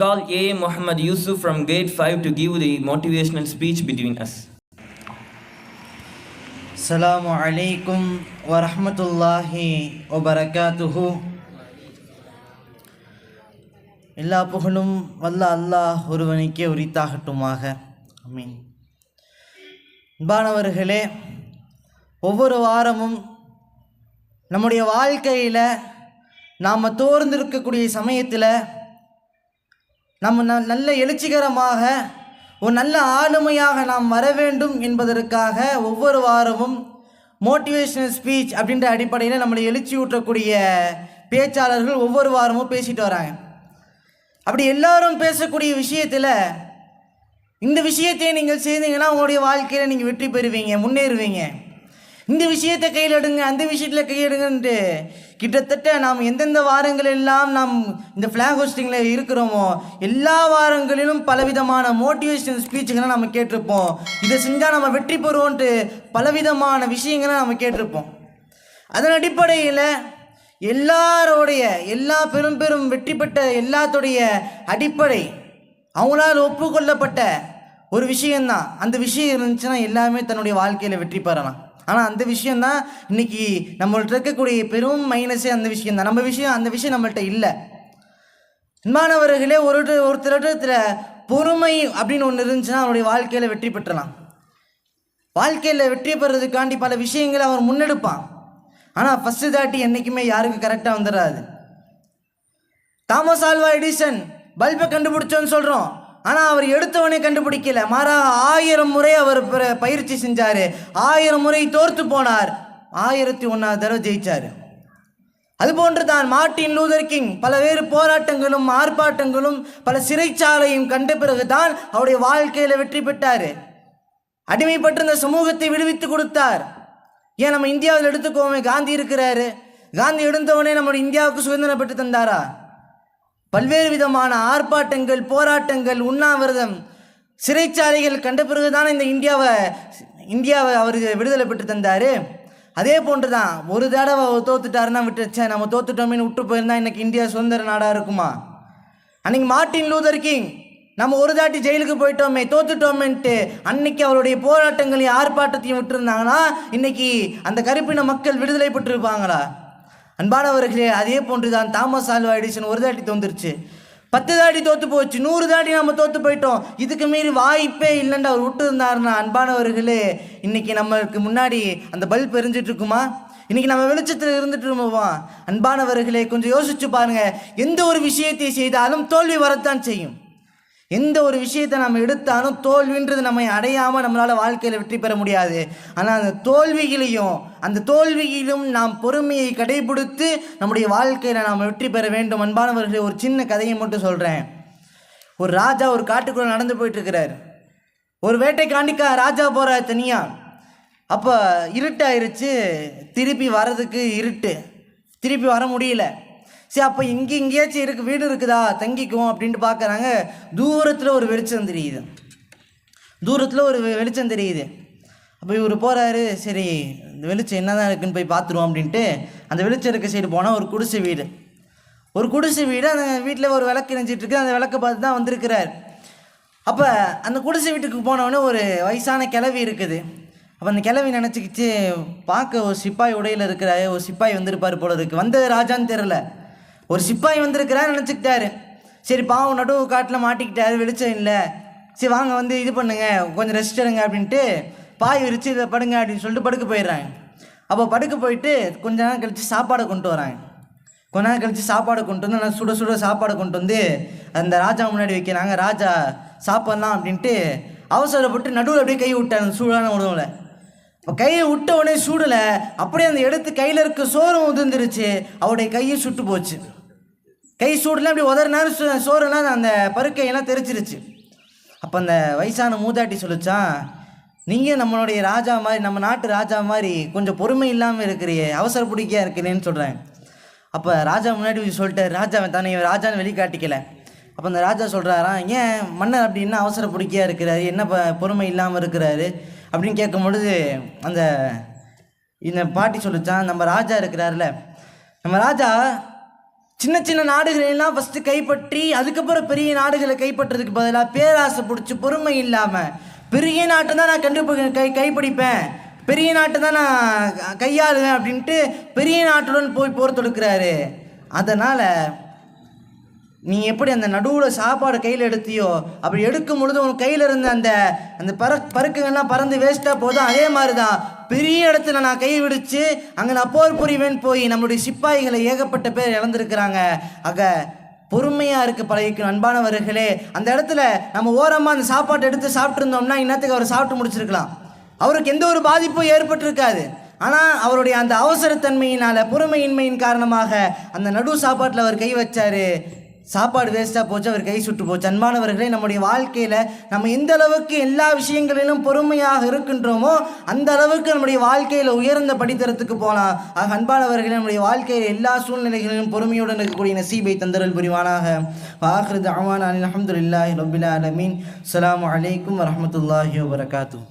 Call A. Muhammad Yusuf from grade 5 to give the motivational speech between us. Assalamu alaikum wa rahmatullahi wa barakatuhu. எல்லா புகழும் வல்ல அல்லாஹ் ஒருவனுக்கே உரித்தாகட்டுமாக. ஆமீன். அன்பானவர்களே, ஒவ்வொரு வாரமும் நம்முடைய வாழ்க்கையில் நாம் தோர்ந்திருக்கக்கூடிய சமயத்தில் நம்ம நல்ல எழுச்சிகரமாக ஒரு நல்ல ஆளுமையாக நாம் வர வேண்டும் என்பதற்காக ஒவ்வொரு வாரமும் மோட்டிவேஷனல் ஸ்பீச் அப்படின்ற அடிப்படையில் நம்மளை எழுச்சி ஊற்றக்கூடிய பேச்சாளர்கள் ஒவ்வொரு வாரமும் பேசிட்டு வராங்க. அப்படி எல்லாரும் பேசக்கூடிய விஷயத்தில் இந்த விஷயத்தை நீங்கள் செய்தீங்கன்னா உங்களுடைய வாழ்க்கையில் நீங்கள் வெற்றி பெறுவீங்க, முன்னேறுவீங்க. இந்த விஷயத்தை கையில் எடுங்க, அந்த விஷயத்தில் கையெடுங்கன்ட்டு கிட்டத்தட்ட நாம் எந்தெந்த வாரங்களெல்லாம் நாம் இந்த ஃப்ளாக் ஹோஸ்டிங்கில் இருக்கிறோமோ எல்லா வாரங்களிலும் பலவிதமான மோட்டிவேஷனல் ஸ்பீச்சுகளை நம்ம கேட்டிருப்போம். இதை செஞ்சால் நம்ம வெற்றி பெறுவோன்ட்டு பலவிதமான விஷயங்களை நம்ம கேட்டிருப்போம். அதன் அடிப்படையில் எல்லா பெரும் வெற்றி பெற்ற எல்லாத்துடைய அடிப்படை அவங்களால் ஒப்புக்கொள்ளப்பட்ட ஒரு விஷயந்தான். அந்த விஷயம் இருந்துச்சுன்னா எல்லாமே தன்னுடைய வாழ்க்கையில் வெற்றி பெறலாம். ஆனால் அந்த விஷயந்தான் இன்றைக்கி நம்மள்ட்ட இருக்கக்கூடிய பெரும் மைனஸே அந்த விஷயந்தான். அந்த விஷயம் நம்மள்கிட்ட இல்லை. அன்பானவர்களே, ஒருத்தரிடத்துல பொறுமை அப்படின்னு ஒன்று இருந்துச்சுன்னா அவருடைய வாழ்க்கையில் வெற்றி பெற்றலாம். வாழ்க்கையில் வெற்றி பெறதுக்காண்டி பல விஷயங்களை அவர் முன்னெடுப்பான். ஆனால் ஃபஸ்ட்டு தாட்டி என்றைக்குமே யாருக்கு கரெக்டாக வந்துடாது. தாமஸ் ஆல்வா எடிசன் பல்பை கண்டுபிடிச்சோன்னு சொல்கிறோம், ஆனால் அவர் எடுத்தவனே கண்டுபிடிக்கல. மாறாக 1000 முறை அவர் பயிற்சி செஞ்சார், 1000 முறை தோர்த்து போனார், 1001வது தடவை ஜெயிச்சார். அதுபோன்று தான் மார்ட்டின் லூதர் கிங் பல்வேறு போராட்டங்களும் ஆர்ப்பாட்டங்களும் பல சிறைச்சாலையும் கண்ட பிறகு தான் அவருடைய வாழ்க்கையில் வெற்றி பெற்றார். அடிமைப்பட்டிருந்த சமூகத்தை விடுவித்து கொடுத்தார். ஏன் நம்ம இந்தியாவில் எடுத்துக்கோமே, காந்தி இருக்கிறாரு, காந்தி எடுத்தவனே நம்முடைய இந்தியாவுக்கு சுதந்திரம் பெற்று தந்தாரா? பல்வேறு விதமான ஆர்ப்பாட்டங்கள், போராட்டங்கள், உண்ணாவிரதம், சிறைச்சாலைகள் கண்ட பிறகுதானே இந்த இந்தியாவை அவர் விடுதலை பெற்று தந்தார். அதே போன்று தான் ஒரு தடவை தோத்துட்டாருன்னா விட்டுச்சே நம்ம தோத்துட்டோமேனு விட்டு போயிருந்தா இன்னைக்கு இந்தியா சுதந்திர நாடாக இருக்குமா? அன்னைக்கு மார்ட்டின் லூதர் கிங் நம்ம ஒரு தாட்டி ஜெயிலுக்கு போயிட்டோமே, தோத்துட்டோமேன்ட்டு அன்னைக்கு அவருடைய போராட்டங்களையும் ஆர்ப்பாட்டத்தையும் விட்டுருந்தாங்கன்னா இன்னைக்கு அந்த கருப்பின மக்கள் விடுதலை பெற்றிருப்பாங்களா? அன்பானவர்களே, அதே போன்று தான் தாமஸ் ஆல்வா எடிசன் ஒரு தாட்டி தோந்துருச்சு, 10 தாட்டி தோற்று போச்சு, 100 தாட்டி நம்ம தோற்று போயிட்டோம். இதுக்கு மீறி வாய்ப்பே இல்லைன்னு அவர் விட்டு இருந்தாருன்னா அன்பானவர்களே இன்னைக்கு நம்மளுக்கு முன்னாடி அந்த பல்ப் எரிஞ்சிட்டு இருக்குமா? இன்னைக்கு நம்ம வெளிச்சத்தில் இருந்துட்டு இருப்போமா? அன்பானவர்களே, கொஞ்சம் யோசிச்சு பாருங்க. எந்த ஒரு விஷயத்தை செய்தாலும் தோல்வி வரத்தான் செய்யும். எந்த ஒரு விஷயத்தை நம்ம எடுத்தாலும் தோல்வின்றது நம்ம அடையாமல் நம்மளால் வாழ்க்கையில் வெற்றி பெற முடியாது. ஆனால் அந்த தோல்வியிலும் நாம் பொறுமையை கடைபிடித்து நம்முடைய வாழ்க்கையில் நாம் வெற்றி பெற வேண்டும். அன்பானவர்களே, ஒரு சின்ன கதையை மட்டும் சொல்கிறேன். ஒரு ராஜா ஒரு காட்டுக்குள்ளே நடந்து போயிட்டுருக்கிறார். ஒரு வேட்டைக்காண்டிக்கா ராஜா போகிற தனியாக. அப்போ இருட்டாயிருச்சு, திருப்பி வர முடியல. சரி, அப்போ எங்கேயாச்சும் வீடு இருக்குதா, தங்கிக்குவோம் அப்படின்ட்டு பார்க்குறாங்க. தூரத்தில் ஒரு வெளிச்சம் தெரியுது. அப்போ இவர் போகிறாரு, சரி இந்த வெளிச்சம் என்ன தான் இருக்குன்னு போய் பார்த்துருவோம் அப்படின்ட்டு அந்த வெளிச்சம் இருக்க சைடு போனால் ஒரு குடிசை வீடு. அந்த வீட்டில் ஒரு விளக்கு நினைச்சிட்ருக்கு. அந்த விளக்கை பார்த்து தான் வந்திருக்கிறார். அப்போ அந்த குடிசை வீட்டுக்கு போனவொடனே ஒரு வயசான கிழவி இருக்குது. அப்போ அந்த கிழவி நினச்சிக்கிச்சு, பார்க்க ஒரு சிப்பாய் உடையில் இருக்கிறாரு, ஒரு சிப்பாய் வந்திருப்பார் போல இருக்குது. வந்த ராஜான்னு தெரில, ஒரு சிப்பாய் வந்திருக்கிறான்னு நினச்சிக்கிட்டாரு. சரி, பாவம் நடுவு காட்டில் மாட்டிக்கிட்டாரு, வெளிச்சம் இல்லை. சரி வாங்க இது பண்ணுங்க, கொஞ்சம் ரெஸ்ட் எடுங்க அப்படின்ட்டு பாய் விரிச்சு இதை படுங்க அப்படின்னு சொல்லிட்டு படுக்க போயிடுறாங்க. அப்போ படுக்க போயிட்டு கொஞ்ச நேரம் கழித்து சாப்பாடை கொண்டு வராங்க. நல்லா சுட சுட சாப்பாடை கொண்டு வந்து அந்த ராஜா முன்னாடி வைக்கிறாங்க. ராஜா சாப்பிட்லாம் அப்படின்ட்டு அவசரப்பட்டு நடுவில் அப்படியே கை விட்டாங்க சூடான உணவில். இப்போ கையை விட்ட உடனே சூடில் அப்படியே அந்த எடுத்து கையில் இருக்க சோறும் உதிர்ந்துருச்சு. அவருடைய கையும் சுட்டு போச்சு. கை சூடுலாம் அப்படி உதறினாலும் சோறுனா அந்த பருக்கையெல்லாம் தெரிச்சிருச்சு. அப்போ அந்த வயசான மூதாட்டி சொல்லிச்சான், நீங்கள் நம்மளுடைய ராஜா மாதிரி, நம்ம நாட்டு ராஜா மாதிரி கொஞ்சம் பொறுமை இல்லாமல் இருக்கிறியே, அவசர பிடிக்கையாக இருக்கிறேன்னு சொல்கிறேன். அப்போ ராஜா முன்னாடி சொல்லிட்டார், ராஜான்னு வெளிக்காட்டிக்கல. அப்போ அந்த ராஜா சொல்கிறாராம், ஏன் மன்னர் அப்படின்னா அவசர பிடிக்கையாக இருக்கிறாரு, என்ன பொறுமை இல்லாமல் இருக்கிறாரு அப்படின்னு கேட்கும் பொழுது இந்த பாட்டி சொல்லிச்சான், நம்ம ராஜா இருக்கிறார்ல, நம்ம ராஜா சின்ன சின்ன நாடுகளெல்லாம் ஃபஸ்ட்டு கைப்பற்றி அதுக்கப்புறம் பெரிய நாடுகளை கைப்பற்றதுக்கு பதிலாக பேராசை பிடிச்சி பொறுமை இல்லாமல் பெரிய நாட்டை தான் நான் கைப்பிடிப்பேன், பெரிய நாட்டை தான் நான் கையாளுவேன் அப்படின்ட்டு பெரிய நாட்டுடன் போய் போர் தொடுக்கிறாரு. அதனால் நீ எப்படி அந்த நடுவில் சாப்பாடு கையில் எடுத்தியோ அப்படி எடுக்கும் பொழுது உன் கையில் இருந்த அந்த பருக்குங்கள்லாம் பறந்து வேஸ்ட்டாக போதும். அதே மாதிரி தான் பெரிய இடத்துல நான் கை விடுச்சு அங்கே நான் போர் புரிவேன் போய் நம்மளுடைய சிப்பாய்களை ஏகப்பட்ட பேர் இழந்திருக்கிறாங்க. ஆக பொறுமையாக இருக்க பழகிக்கணும் அன்பானவர்களே. அந்த இடத்துல நம்ம ஓரமாக அந்த சாப்பாட்டை எடுத்து சாப்பிட்ருந்தோம்னா இன்னத்துக்கு அவர் சாப்பிட்டு முடிச்சிருக்கலாம், அவருக்கு எந்த ஒரு பாதிப்பும் ஏற்பட்டிருக்காது. ஆனால் அவருடைய அந்த அவசரத்தன்மையினால் பொறுமையின்மையின் காரணமாக அந்த நடு சாப்பாட்டில் அவர் கை வச்சார், சாப்பாடு வேஸ்ட்டாக போச்சு, அவர் கை சுட்டு போச்சு. அன்பானவர்களே, நம்முடைய வாழ்க்கையில் நம்ம எந்த அளவுக்கு எல்லா விஷயங்களிலும் பொறுமையாக இருக்கின்றோமோ அந்த அளவுக்கு நம்முடைய வாழ்க்கையில் உயர்ந்த படித்தரத்துக்கு போகலாம். ஆக அன்பானவர்களே, நம்முடைய வாழ்க்கையில் எல்லா சூழ்நிலைகளிலும் பொறுமையுடன் இருக்கக்கூடிய நசீபை தந்தரல் புரிவானாக. வாஹிரு தஅவானா அல்ஹம்துலில்லாஹி ரப்பில் ஆலமீன். அஸ்ஸலாமு அலைக்கும் வரஹ்மத்துல்லாஹி வபரகாத்துஹு.